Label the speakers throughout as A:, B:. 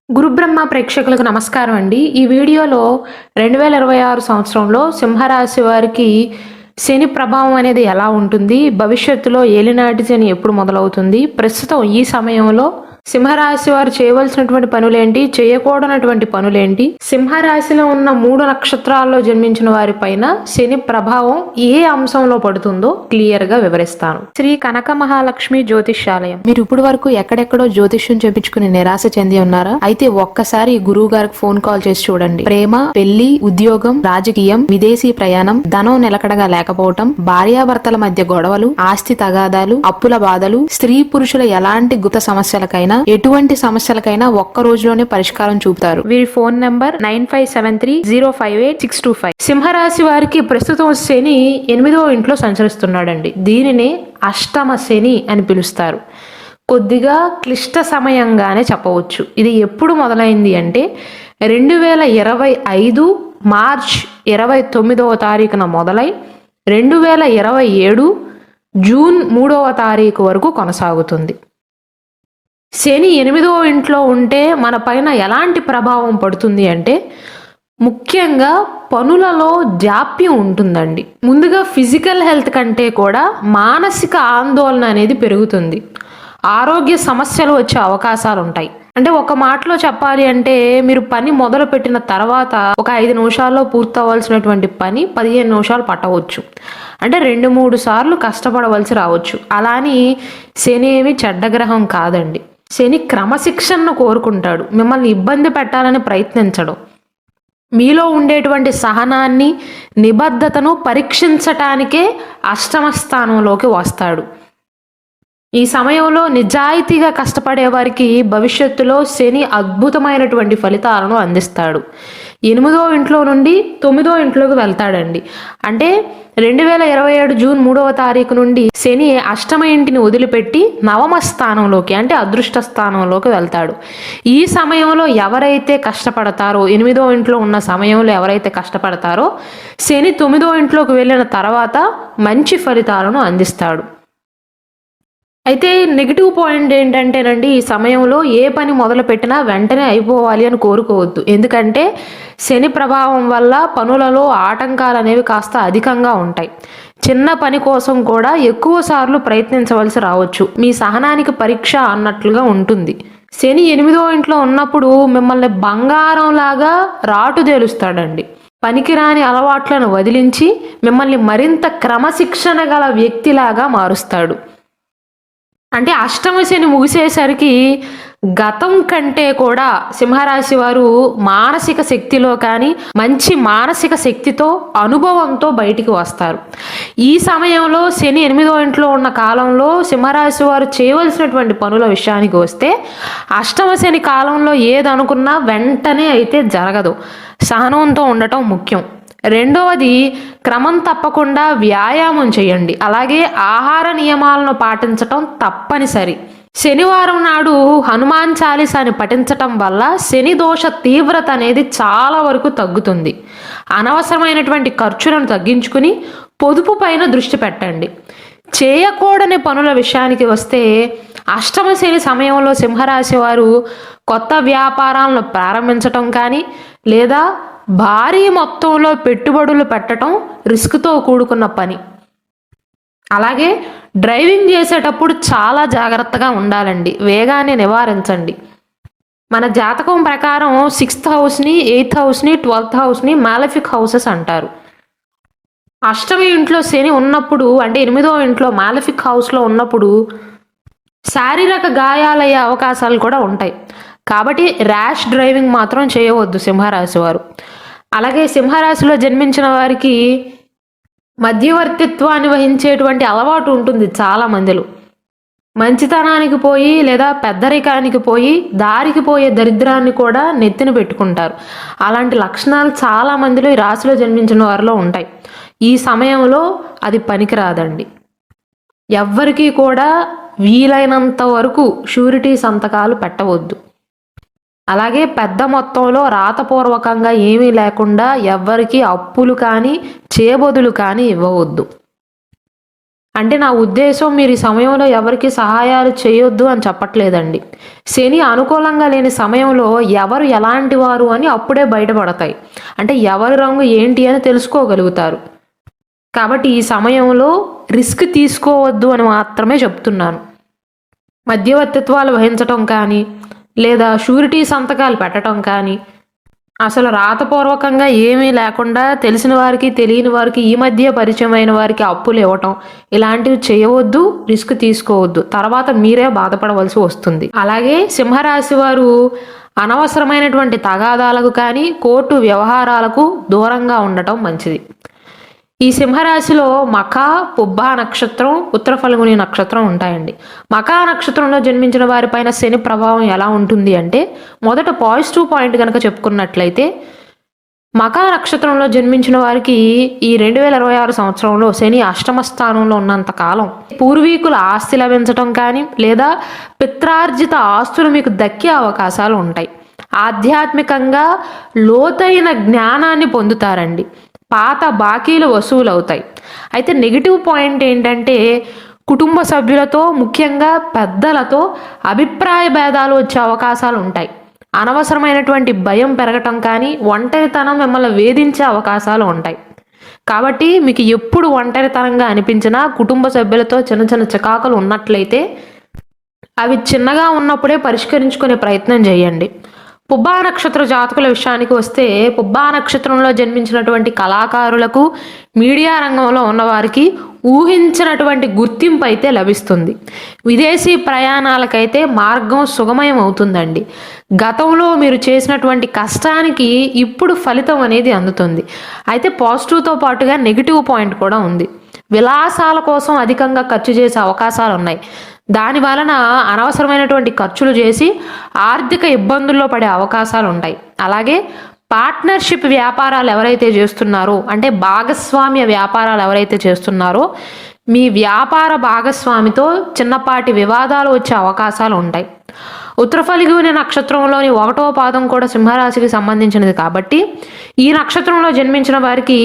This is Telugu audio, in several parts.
A: గురుబ్రహ్మ ప్రేక్షకులకు నమస్కారం అండి. ఈ వీడియోలో 2026 సంవత్సరంలో సింహరాశి వారికి శని ప్రభావం అనేది ఎలా ఉంటుంది, భవిష్యత్తులో ఏలినాటి శని ఎప్పుడు మొదలవుతుంది, ప్రస్తుతం ఈ సమయంలో సింహరాశి వారు చేయవలసినటువంటి పనులేంటి, చేయకూడనటువంటి పనులేంటి, సింహరాశిలో ఉన్న 3 నక్షత్రాల్లో జన్మించిన వారి పైన శని ప్రభావం ఏ అంశంలో పడుతుందో క్లియర్ గా వివరిస్తాను. శ్రీ కనక మహాలక్ష్మి జ్యోతిష్యాలయం. మీరు ఇప్పుడు వరకు ఎక్కడెక్కడో జ్యోతిష్యం చేపించుకుని నిరాశ చెంది ఉన్నారా? అయితే ఒక్కసారి గురువు గారికి ఫోన్ కాల్ చేసి చూడండి. ప్రేమ, పెళ్లి, ఉద్యోగం, రాజకీయం, విదేశీ ప్రయాణం, ధనం నిలకడగా లేకపోవటం, భార్యాభర్తల మధ్య గొడవలు, ఆస్తి తగాదాలు, అప్పుల బాధలు, స్త్రీ పురుషుల ఎలాంటి గుత సమస్యలకైనా, ఎటువంటి సమస్యలకైనా ఒక్క రోజులోనే పరిష్కారం చూపుతారు. వీరి ఫోన్ నంబర్ 9573058625. సింహరాశి వారికి ప్రస్తుతం శని 8వ ఇంట్లో సంచరిస్తున్నాడండి. దీనిని అష్టమ శని అని పిలుస్తారు. కొద్దిగా క్లిష్ట సమయంగానే చెప్పవచ్చు. ఇది ఎప్పుడు మొదలైంది అంటే 2025 మార్చ్ 29వ తారీఖున మొదలై 2027 జూన్ 3వ తారీఖు వరకు కొనసాగుతుంది. శని 8వ ఇంట్లో ఉంటే మన పైన ఎలాంటి ప్రభావం పడుతుంది అంటే ముఖ్యంగా పనులలో జాప్యం ఉంటుందండి. ముందుగా ఫిజికల్ హెల్త్ కంటే కూడా మానసిక ఆందోళన అనేది పెరుగుతుంది. ఆరోగ్య సమస్యలు వచ్చే అవకాశాలు ఉంటాయి. అంటే ఒక మాటలో చెప్పాలి అంటే మీరు పని మొదలు పెట్టిన తర్వాత ఒక 5 నిమిషాల్లో పూర్తవలసినటువంటి పని 15 నిమిషాలు పట్టవచ్చు. అంటే 2-3 సార్లు కష్టపడవలసి రావచ్చు. అలాని శని ఏమి చెడ్డగ్రహం కాదండి. శని క్రమశిక్షణను కోరుకుంటాడు, మిమ్మల్ని ఇబ్బంది పెట్టాలని ప్రయత్నించడం. మీలో ఉండేటువంటి సహనాన్ని, నిబద్ధతను పరీక్షించటానికే అష్టమ స్థానంలోకి వస్తాడు. ఈ సమయంలో నిజాయితీగా కష్టపడే వారికి భవిష్యత్తులో శని అద్భుతమైనటువంటి ఫలితాలను అందిస్తాడు. 8వ ఇంట్లో నుండి 9వ ఇంట్లోకి వెళ్తాడండి. అంటే 2027 జూన్ 3వ తారీఖు నుండి శని అష్టమ ఇంటిని వదిలిపెట్టి 9వ స్థానంలోకి అంటే అదృష్ట స్థానంలోకి వెళ్తాడు. ఈ సమయంలో ఎవరైతే కష్టపడతారో, 8వ ఇంట్లో ఉన్న సమయంలో ఎవరైతే కష్టపడతారో శని 9వ ఇంట్లోకి వెళ్ళిన తర్వాత మంచి ఫలితాలను అందిస్తాడు. అయితే నెగిటివ్ పాయింట్ ఏంటంటేనండి, ఈ సమయంలో ఏ పని మొదలు పెట్టినా వెంటనే అయిపోవాలి అని కోరుకోవద్దు. ఎందుకంటే శని ప్రభావం వల్ల పనులలో ఆటంకాలు అనేవి కాస్త అధికంగా ఉంటాయి. చిన్న పని కోసం కూడా ఎక్కువ సార్లు ప్రయత్నించవలసి రావచ్చు. మీ సహనానికి పరీక్ష అన్నట్లుగా ఉంటుంది. శని 8వ ఇంట్లో ఉన్నప్పుడు మిమ్మల్ని బంగారంలాగా రాటుదేలుస్తాడండి. పనికిరాని అలవాట్లను వదిలించి మిమ్మల్ని మరింత క్రమశిక్షణ గల వ్యక్తిలాగా మారుస్తాడు. అంటే అష్టమ శని ముగిసేసరికి గతం కంటే కూడా సింహరాశి వారు మానసిక శక్తిలో కానీ మంచి మానసిక శక్తితో, అనుభవంతో బయటికి వస్తారు. ఈ సమయంలో శని 8వ ఇంట్లో ఉన్న కాలంలో సింహరాశి వారు చేయవలసినటువంటి పనుల విషయానికి వస్తే అష్టమ శని కాలంలో ఏదనుకున్నా వెంటనే అయితే జరగదు. సహనంతో ఉండటం ముఖ్యం. రెండవది, క్రమం తప్పకుండా వ్యాయామం చేయండి. అలాగే ఆహార నియమాలను పాటించటం తప్పనిసరి. శనివారం నాడు హనుమాన్ చాలీసాని పఠించటం వల్ల శని దోష తీవ్రత అనేది చాలా వరకు తగ్గుతుంది. అనవసరమైనటువంటి ఖర్చులను తగ్గించుకుని పొదుపు పైన దృష్టి పెట్టండి. చేయకూడని పనుల విషయానికి వస్తే అష్టమ శని సమయంలో సింహరాశి వారు కొత్త వ్యాపారాలను ప్రారంభించటం కానీ లేదా భారీ మొత్తంలో పెట్టుబడులు పెట్టడం రిస్క్తో కూడుకున్న పని. అలాగే డ్రైవింగ్ చేసేటప్పుడు చాలా జాగ్రత్తగా ఉండాలండి. వేగాన్ని నివారించండి. మన జాతకం ప్రకారం 6th హౌస్ని, 8th హౌస్ని, 12th హౌస్ని మాలఫిక్ హౌసెస్ అంటారు. అష్టమి ఇంట్లో శని ఉన్నప్పుడు అంటే 8వ ఇంట్లో మాలఫిక్ హౌస్లో ఉన్నప్పుడు శారీరక గాయాలయ్యే అవకాశాలు కూడా ఉంటాయి. కాబట్టి ర్యాష్ డ్రైవింగ్ మాత్రం చేయవద్దు సింహరాశి వారు. అలాగే సింహరాశిలో జన్మించిన వారికి మధ్యవర్తిత్వాన్ని వహించేటువంటి అలవాటు ఉంటుంది చాలా మందిలో. మంచితనానికి పోయి లేదా పెద్దరికానికి పోయి దారికి పోయే దరిద్రాన్ని కూడా నెత్తిన పెట్టుకుంటారు. అలాంటి లక్షణాలు చాలా మందిలో ఈ రాశిలో జన్మించిన వారిలో ఉంటాయి. ఈ సమయంలో అది పనికిరాదండి. ఎవ్వరికీ కూడా వీలైనంత వరకు షూరిటీ సంతకాలు పెట్టవద్దు. అలాగే పెద్ద మొత్తంలో రాతపూర్వకంగా ఏమీ లేకుండా ఎవ్వరికీ అప్పులు కానీ చేబదులు కానీ ఇవ్వవద్దు. అంటే నా ఉద్దేశం మీరు ఈ సమయంలో ఎవరికి సహాయాలు చేయొద్దు అని చెప్పట్లేదండి. శని అనుకూలంగా లేని సమయంలో ఎవరు ఎలాంటి వారు అని అప్పుడే బయటపడతాయి. అంటే ఎవరి రంగు ఏంటి అని తెలుసుకోగలుగుతారు. కాబట్టి ఈ సమయంలో రిస్క్ తీసుకోవద్దు అని మాత్రమే చెప్తున్నాను. మధ్యవర్తిత్వాలు వహించటం కానీ, లేదా షూరిటీ సంతకాలు పెట్టడం కానీ, అసలు రాతపూర్వకంగా ఏమీ లేకుండా తెలిసిన వారికి తెలియని వారికి ఈ మధ్య పరిచయమైన వారికి అప్పులు ఇవ్వటం, ఇలాంటివి చేయవద్దు, రిస్క్ తీసుకోవద్దు. తర్వాత మీరే బాధపడవలసి వస్తుంది. అలాగే సింహరాశి వారు అనవసరమైనటువంటి తగాదాలకు కానీ కోర్టు వ్యవహారాలకు దూరంగా ఉండటం మంచిది. ఈ సింహరాశిలో మఖా, పుబ్బా నక్షత్రం, ఉత్తర ఫల్గుని నక్షత్రం ఉంటాయండి. మఖా నక్షత్రంలో జన్మించిన వారిపైన శని ప్రభావం ఎలా ఉంటుంది అంటే, మొదట పాజిటివ్ పాయింట్ కనుక చెప్పుకున్నట్లయితే, మఖా నక్షత్రంలో జన్మించిన వారికి ఈ 2026 సంవత్సరంలో శని అష్టమ స్థానంలో ఉన్నంత కాలం పూర్వీకుల ఆస్తి లభించటం కానీ, లేదా పిత్రార్జిత ఆస్తులు మీకు దక్కే అవకాశాలు ఉంటాయి. ఆధ్యాత్మికంగా లోతైన జ్ఞానాన్ని పొందుతారండి. పాత బాకీలు వసూలు అవుతాయి. అయితే నెగిటివ్ పాయింట్ ఏంటంటే, కుటుంబ సభ్యులతో, ముఖ్యంగా పెద్దలతో అభిప్రాయ భేదాలు వచ్చే అవకాశాలు ఉంటాయి. అనవసరమైనటువంటి భయం పెరగటం కానీ, ఒంటరితనం మిమ్మల్ని వేధించే అవకాశాలు ఉంటాయి. కాబట్టి మీకు ఎప్పుడు ఒంటరితనంగా అనిపించినా, కుటుంబ సభ్యులతో చిన్న చిన్న చికాకులు ఉన్నట్లయితే అవి చిన్నగా ఉన్నప్పుడే పరిష్కరించుకునే ప్రయత్నం చేయండి. పుబ్బా నక్షత్ర జాతకుల విషయానికి వస్తే, పుబ్బా నక్షత్రంలో జన్మించినటువంటి కళాకారులకు, మీడియా రంగంలో ఉన్నవారికి ఊహించినటువంటి గుర్తింపు అయితే లభిస్తుంది. విదేశీ ప్రయాణాలకైతే మార్గం సుగమయం అవుతుందండి. గతంలో మీరు చేసినటువంటి కష్టానికి ఇప్పుడు ఫలితం అనేది అందుతుంది. అయితే పాజిటివ్తో పాటుగా నెగిటివ్ పాయింట్ కూడా ఉంది. విలాసాల కోసం అధికంగా ఖర్చు చేసే అవకాశాలు ఉన్నాయి. దాని వలన అనవసరమైనటువంటి ఖర్చులు చేసి ఆర్థిక ఇబ్బందుల్లో పడే అవకాశాలు ఉంటాయి. అలాగే పార్ట్నర్షిప్ వ్యాపారాలు ఎవరైతే చేస్తున్నారో, అంటే భాగస్వామ్య వ్యాపారాలు ఎవరైతే చేస్తున్నారో, మీ వ్యాపార భాగస్వామితో చిన్నపాటి వివాదాలు వచ్చే అవకాశాలు ఉంటాయి. ఉత్తర ఫల్గుని నక్షత్రంలోని 1వ పాదం కూడా సింహరాశికి సంబంధించినది కాబట్టి, ఈ నక్షత్రంలో జన్మించిన వారికి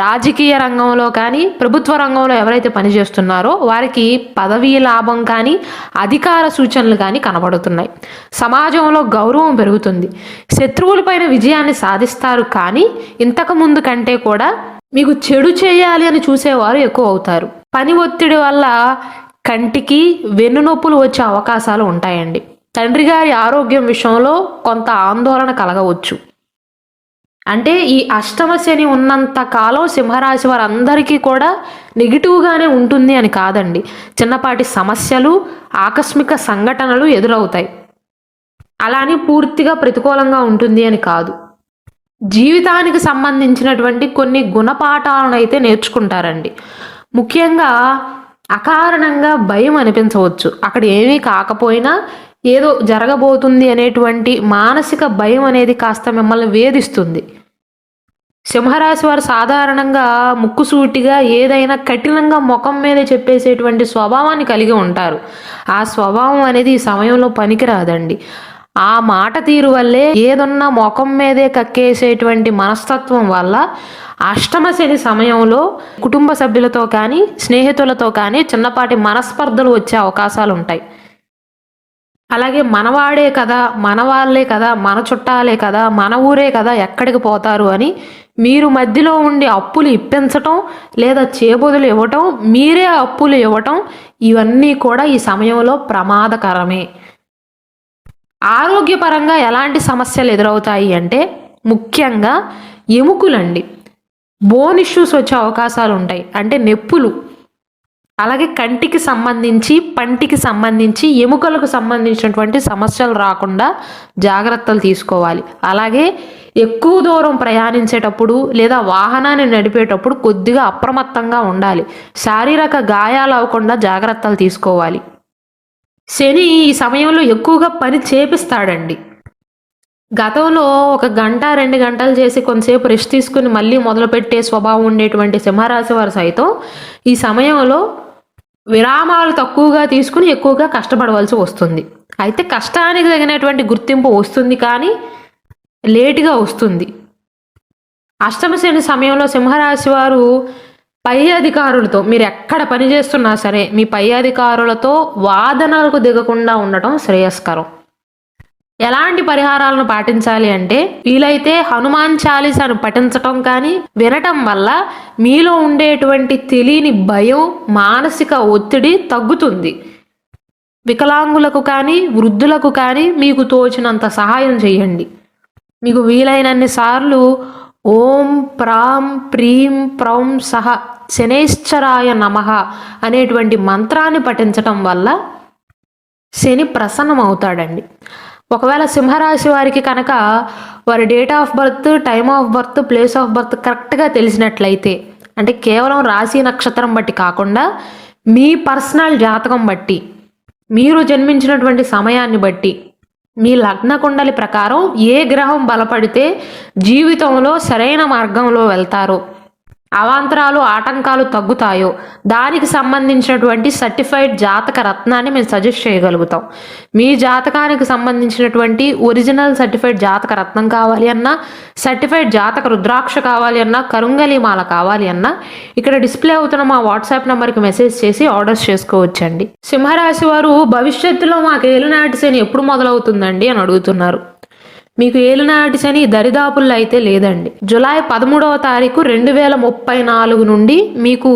A: రాజకీయ రంగంలో కానీ, ప్రభుత్వ రంగంలో ఎవరైతే పనిచేస్తున్నారో వారికి పదవీ లాభం కానీ, అధికార సూచనలు కానీ కనబడుతున్నాయి. సమాజంలో గౌరవం పెరుగుతుంది. శత్రువులపైన విజయాన్ని సాధిస్తారు. కానీ ఇంతకు ముందు కంటే కూడా మీకు చెడు చేయాలి అని చూసేవారు ఎక్కువ అవుతారు. పని ఒత్తిడి వల్ల కంటికి వెన్నునొప్పులు వచ్చే అవకాశాలు ఉంటాయండి. తండ్రి గారి ఆరోగ్యం విషయంలో కొంత ఆందోళన కలగవచ్చు. అంటే ఈ అష్టమ శని ఉన్నంత కాలం సింహరాశి వారందరికీ కూడా నెగిటివ్గానే ఉంటుంది అని కాదండి. చిన్నపాటి సమస్యలు, ఆకస్మిక సంఘటనలు ఎదురవుతాయి. అలాని పూర్తిగా ప్రతికూలంగా ఉంటుంది అని కాదు. జీవితానికి సంబంధించినటువంటి కొన్ని గుణపాఠాలను అయితే నేర్చుకుంటారండి. ముఖ్యంగా అకారణంగా భయం అనిపించవచ్చు. అక్కడ ఏమీ కాకపోయినా ఏదో జరగబోతుంది అనేటువంటి మానసిక భయం అనేది కాస్త మిమ్మల్ని వేధిస్తుంది. సింహరాశి వారు సాధారణంగా ముక్కుసూటిగా ఏదైనా కఠినంగా ముఖం మీదే చెప్పేసేటువంటి స్వభావాన్ని కలిగి ఉంటారు. ఆ స్వభావం అనేది ఈ సమయంలో పనికిరాదండి. ఆ మాట తీరు వల్లే ఏదన్నా ముఖం మీదే కక్కేసేటువంటి మనస్తత్వం వల్ల అష్టమ శని సమయంలో కుటుంబ సభ్యులతో కానీ, స్నేహితులతో కానీ చిన్నపాటి మనస్పర్ధలు వచ్చే అవకాశాలు ఉంటాయి. అలాగే మనవాడే కదా, మన వాళ్ళే కదా, మన చుట్టాలే కదా, మన ఊరే కదా, ఎక్కడికి పోతారు అని మీరు మధ్యలో ఉండి అప్పులు ఇప్పించటం, లేదా చేబదులు ఇవ్వటం, మీరే అప్పులు ఇవ్వటం, ఇవన్నీ కూడా ఈ సమయంలో ప్రమాదకరమే. ఆరోగ్యపరంగా ఎలాంటి సమస్యలు ఎదురవుతాయి అంటే, ముఖ్యంగా ఎముకలండి, బోన్ ఇష్యూస్ వచ్చే అవకాశాలు ఉంటాయి. అంటే నొప్పులు. అలాగే కంటికి సంబంధించి, పంటికి సంబంధించి, ఎముకలకు సంబంధించినటువంటి సమస్యలు రాకుండా జాగ్రత్తలు తీసుకోవాలి. అలాగే ఎక్కువ దూరం ప్రయాణించేటప్పుడు లేదా వాహనాన్ని నడిపేటప్పుడు కొద్దిగా అప్రమత్తంగా ఉండాలి. శారీరక గాయాలు అవ్వకుండా జాగ్రత్తలు తీసుకోవాలి. శని ఈ సమయంలో ఎక్కువగా పని చేపిస్తాడండి. గతంలో 1 గంట 2 గంటలు చేసి కొంతసేపు రెస్ట్ తీసుకుని మళ్ళీ మొదలుపెట్టే స్వభావం ఉండేటువంటి సింహరాశి వారు సైతం ఈ సమయంలో విరామాలు తక్కువగా తీసుకుని ఎక్కువగా కష్టపడవలసి వస్తుంది. అయితే కష్టానికి తగినటువంటి గుర్తింపు వస్తుంది, కానీ లేటుగా వస్తుంది. అష్టమ శని సమయంలో సింహరాశి వారు పై అధికారులతో మీరు ఎక్కడ పని చేస్తున్నా సరే మీ పై అధికారులతో వాదనలకు దిగకుండా ఉండటం శ్రేయస్కరం. ఎలాంటి పరిహారాలను పాటించాలి అంటే వీలైతే హనుమాన్ చాలీసాను పఠించటం కానీ వినటం వల్ల మీలో ఉండేటువంటి తెలియని భయం, మానసిక ఒత్తిడి తగ్గుతుంది. వికలాంగులకు కానీ వృద్ధులకు కానీ మీకు తోచినంత సహాయం చేయండి. మీకు వీలైనన్ని సార్లు ఓం ప్రాం ప్రీం ప్రౌం సహ శనైశ్చరాయ నమః అనేటువంటి మంత్రాన్ని పఠించటం వల్ల శని ప్రసన్నం అవుతాడండి. ఒకవేళ సింహరాశి వారికి కనుక వారి date of birth, time of birth, place of birth కరెక్ట్గా తెలిసినట్లయితే, అంటే కేవలం రాశి నక్షత్రం బట్టి కాకుండా మీ పర్సనల్ జాతకం బట్టి, మీరు జన్మించినటువంటి సమయాన్ని బట్టి, మీ లగ్న కుండలి ప్రకారం ఏ గ్రహం బలపడితే జీవితంలో సరైన మార్గంలో వెళ్తారో, అవాంతరాలు ఆటంకాలు తగ్గుతాయో దానికి సంబంధించినటువంటి సర్టిఫైడ్ జాతక రత్నాన్ని మేము సజెస్ట్ చేయగలుగుతాం. మీ జాతకానికి సంబంధించినటువంటి ఒరిజినల్ సర్టిఫైడ్ జాతక రత్నం కావాలి అన్నా, సర్టిఫైడ్ జాతక రుద్రాక్ష కావాలి అన్నా, కరుంగలి మాల కావాలి అన్నా ఇక్కడ డిస్ప్లే అవుతున్న మా వాట్సాప్ నెంబర్కి మెసేజ్ చేసి ఆర్డర్స్ చేసుకోవచ్చండి. సింహరాశి వారు భవిష్యత్తులో మాకు ఏలినాటి శని ఎప్పుడు మొదలవుతుందండి అని అడుగుతున్నారు. మీకు ఏలినాటి శని దరిదాపుల్లో అయితే లేదండి. జూలై 13వ తారీఖు 2034 నుండి మీకు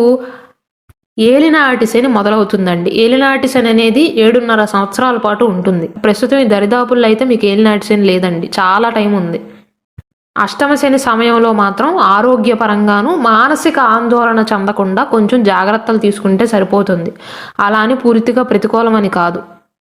A: ఏలినాటి శని మొదలవుతుందండి. ఏలినాటి శని అనేది 7.5 సంవత్సరాల పాటు ఉంటుంది. ప్రస్తుతం ఈ దరిదాపుల్లో అయితే మీకు ఏలినాటి శని లేదండి, చాలా టైం ఉంది. అష్టమ శని సమయంలో మాత్రం ఆరోగ్యపరంగాను మానసిక ఆందోళన చెందకుండా కొంచెం జాగ్రత్తలు తీసుకుంటే సరిపోతుంది. అలా అని పూర్తిగా ప్రతికూలమని కాదు.